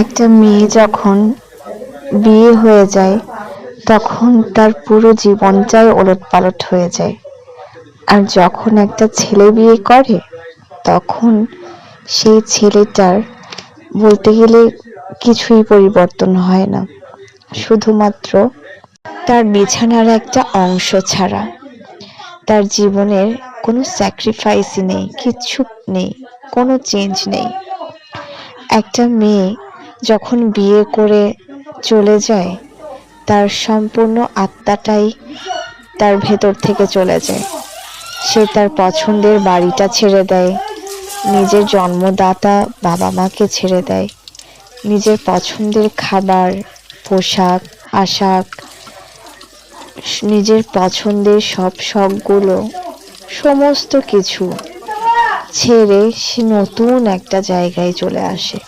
একটা মেয়ে যখন বিয়ে হয়ে যায় তখন তার পুরো জীবনটাই ওলটপালট হয়ে যায়। আর যখন একটা ছেলে বিয়ে করে তখন সেই ছেলেটার বলতে গেলে কিছুই পরিবর্তন হয় না, শুধুমাত্র তার বিছানার একটা অংশ ছাড়া। তার জীবনের কোনো স্যাক্রিফাইসই নেই, কিচ্ছু নেই, কোনো চেঞ্জ নেই। একটা মেয়ে যখন বিয়ে করে চলে যায় তার সম্পূর্ণ আত্মাটাই তার ভেতর থেকে চলে যায়। সে তার পছন্দের বাড়িটা ছেড়ে দেয়, নিজের জন্মদাতা বাবা মাকে ছেড়ে দেয়, নিজের পছন্দের খাবার, পোশাক আশাক, নিজের পছন্দের সব শখগুলো, সমস্ত কিছু ছেড়ে সে নতুন একটা জায়গায় চলে আসে।